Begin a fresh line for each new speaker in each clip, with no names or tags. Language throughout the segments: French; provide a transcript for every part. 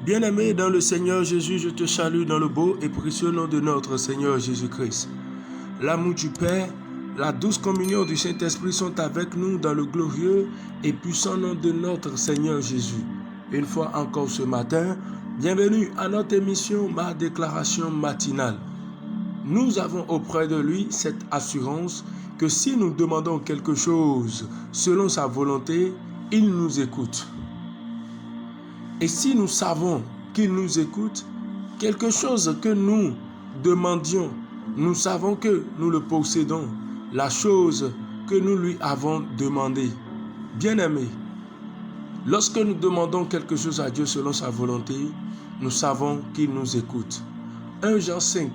Bien-aimé dans le Seigneur Jésus, je te salue dans le beau et précieux nom de notre Seigneur Jésus-Christ. L'amour du Père, la douce communion du Saint-Esprit sont avec nous dans le glorieux et puissant nom de notre Seigneur Jésus. Une fois encore ce matin, bienvenue à notre émission Ma déclaration matinale. Nous avons auprès de lui cette assurance que si nous demandons quelque chose selon sa volonté, il nous écoute. Et si nous savons qu'il nous écoute, quelque chose que nous demandions, nous savons que nous le possédons, la chose que nous lui avons demandé. Bien-aimé, lorsque nous demandons quelque chose à Dieu selon sa volonté, nous savons qu'il nous écoute. 1 Jean 5,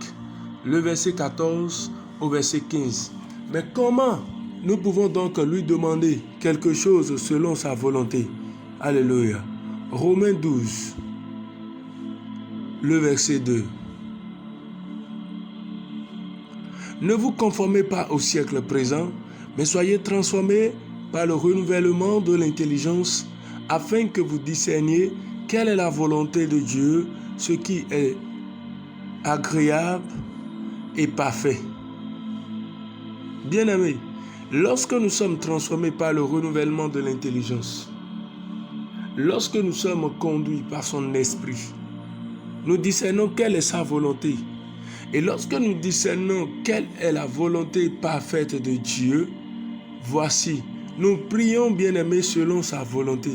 le verset 14 au verset 15. Mais comment nous pouvons donc lui demander quelque chose selon sa volonté? Alléluia. Romains 12, le verset 2. Ne vous conformez pas au siècle présent, mais soyez transformés par le renouvellement de l'intelligence, afin que vous discerniez quelle est la volonté de Dieu, ce qui est agréable et parfait. Bien-aimés, lorsque nous sommes transformés par le renouvellement de l'intelligence, lorsque nous sommes conduits par son esprit, nous discernons quelle est sa volonté. Et lorsque nous discernons quelle est la volonté parfaite de Dieu, voici, nous prions bien-aimés selon sa volonté.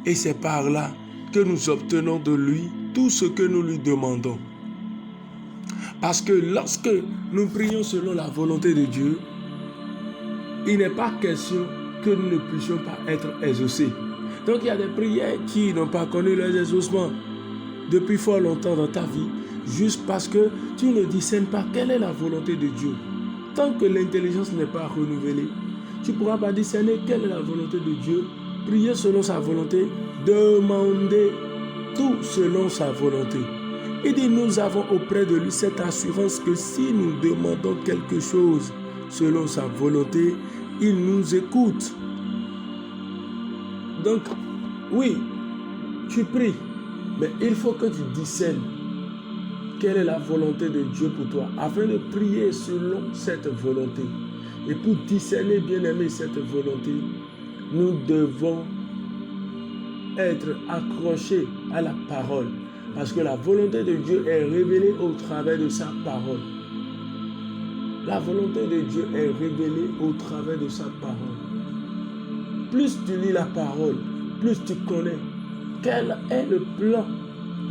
Et c'est par là que nous obtenons de lui tout ce que nous lui demandons. Parce que lorsque nous prions selon la volonté de Dieu, il n'est pas question que nous ne puissions pas être exaucés. Donc il y a des prières qui n'ont pas connu leur exaucement depuis fort longtemps dans ta vie, juste parce que tu ne discernes pas quelle est la volonté de Dieu. Tant que l'intelligence n'est pas renouvelée, tu ne pourras pas discerner quelle est la volonté de Dieu, prier selon sa volonté, demander tout selon sa volonté. Il dit, nous avons auprès de lui cette assurance que si nous demandons quelque chose selon sa volonté, il nous écoute. Donc, oui, tu pries, mais il faut que tu discernes quelle est la volonté de Dieu pour toi, afin de prier selon cette volonté. Et pour discerner, bien-aimé, cette volonté, nous devons être accrochés à la parole, parce que la volonté de Dieu est révélée au travers de sa parole. La volonté de Dieu est révélée au travers de sa parole. Plus tu lis la parole, plus tu connais quel est le plan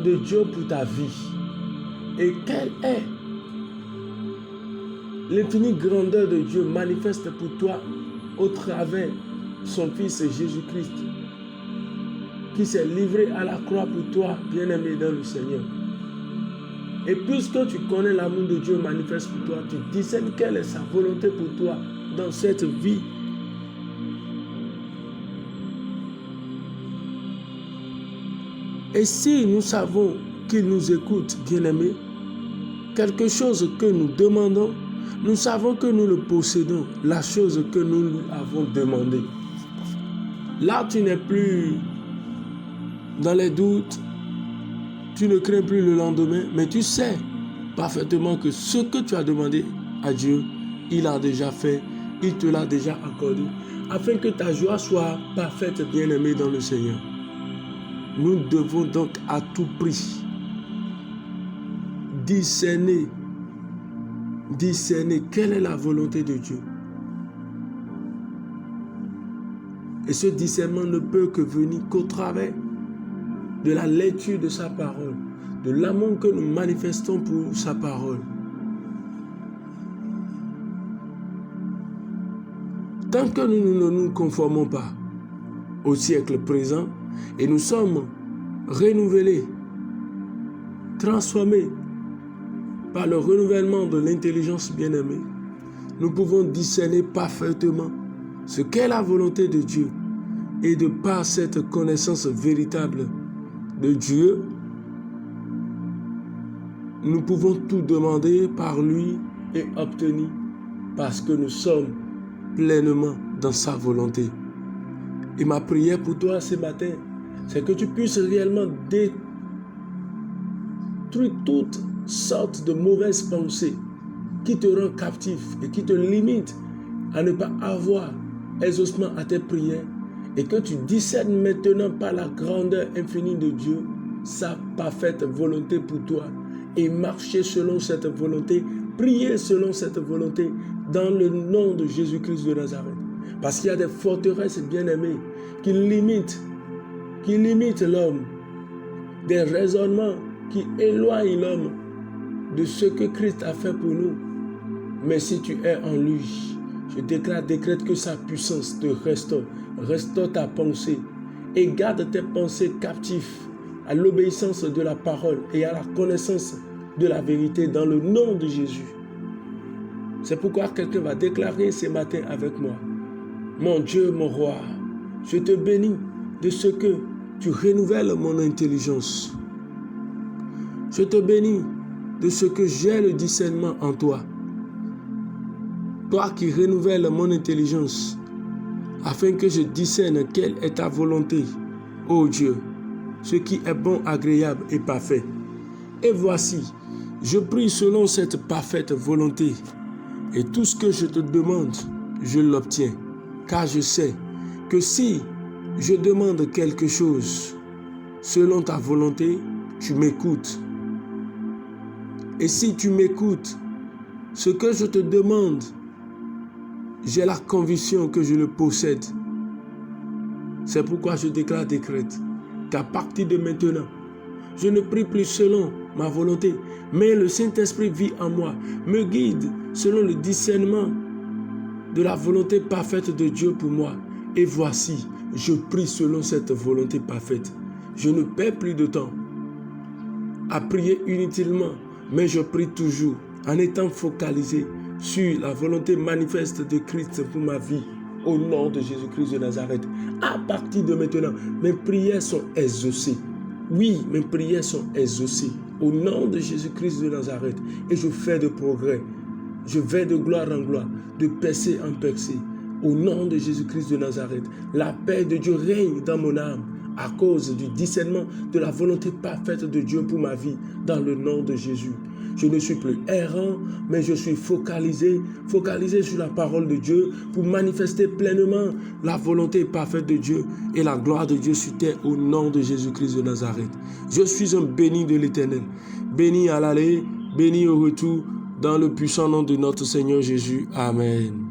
de Dieu pour ta vie et quelle est l'infinie grandeur de Dieu manifeste pour toi au travers de son Fils Jésus-Christ qui s'est livré à la croix pour toi, bien-aimé dans le Seigneur. Et puisque tu connais l'amour de Dieu manifeste pour toi, tu discernes quelle est sa volonté pour toi dans cette vie. Et si nous savons qu'il nous écoute, bien-aimés, quelque chose que nous demandons, nous savons que nous le possédons, la chose que nous lui avons demandé. Là, tu n'es plus dans les doutes, tu ne crains plus le lendemain, mais tu sais parfaitement que ce que tu as demandé à Dieu, il a déjà fait, il te l'a déjà accordé, afin que ta joie soit parfaite, bien-aimé dans le Seigneur. Nous devons donc à tout prix discerner quelle est la volonté de Dieu. Et ce discernement ne peut que venir qu'au travers de la lecture de sa parole, de l'amour que nous manifestons pour sa parole. Tant que nous ne nous conformons pas au siècle présent et nous sommes renouvelés, transformés par le renouvellement de l'intelligence bien-aimée, nous pouvons discerner parfaitement ce qu'est la volonté de Dieu. Et de par cette connaissance véritable de Dieu, nous pouvons tout demander par lui et obtenir parce que nous sommes pleinement dans sa volonté. Et ma prière pour toi ce matin, c'est que tu puisses réellement détruis toutes sortes de mauvaises pensées qui te rendent captif et qui te limitent à ne pas avoir exaucement à tes prières, et que tu discernes maintenant par la grandeur infinie de Dieu sa parfaite volonté pour toi, et marcher selon cette volonté, prier selon cette volonté dans le nom de Jésus-Christ de Nazareth. Parce qu'il y a des forteresses, bien-aimées, qui limitent l'homme, des raisonnements qui éloignent l'homme de ce que Christ a fait pour nous. Mais si tu es en lui, je décrète que sa puissance te restaure ta pensée et garde tes pensées captives à l'obéissance de la parole et à la connaissance de la vérité dans le nom de Jésus. C'est pourquoi quelqu'un va déclarer ce matin avec moi: mon Dieu, mon roi, je te bénis de ce que tu renouvelles mon intelligence. Je te bénis de ce que j'ai le discernement en toi. Toi qui renouvelles mon intelligence, afin que je discerne quelle est ta volonté, ô Dieu, ce qui est bon, agréable et parfait. Et voici, je prie selon cette parfaite volonté, et tout ce que je te demande, je l'obtiens, car je sais que si je demande quelque chose selon ta volonté, tu m'écoutes. Et si tu m'écoutes, ce que je te demande, j'ai la conviction que je le possède. C'est pourquoi je décrète qu'à partir de maintenant, je ne prie plus selon ma volonté, mais le Saint-Esprit vit en moi, me guide selon le discernement de la volonté parfaite de Dieu pour moi. Et voici, je prie selon cette volonté parfaite. Je ne perds plus de temps à prier inutilement, mais je prie toujours en étant focalisé sur la volonté manifeste de Christ pour ma vie, au nom de Jésus-Christ de Nazareth. À partir de maintenant, mes prières sont exaucées. Oui, mes prières sont exaucées au nom de Jésus-Christ de Nazareth. Et je fais de progrès. Je vais de gloire en gloire, de percée en percée. Au nom de Jésus-Christ de Nazareth, la paix de Dieu règne dans mon âme à cause du discernement de la volonté parfaite de Dieu pour ma vie, dans le nom de Jésus. Je ne suis plus errant, mais je suis focalisé sur la parole de Dieu pour manifester pleinement la volonté parfaite de Dieu et la gloire de Dieu sur terre au nom de Jésus-Christ de Nazareth. Je suis un béni de l'Éternel, béni à l'aller, béni au retour, dans le puissant nom de notre Seigneur Jésus. Amen.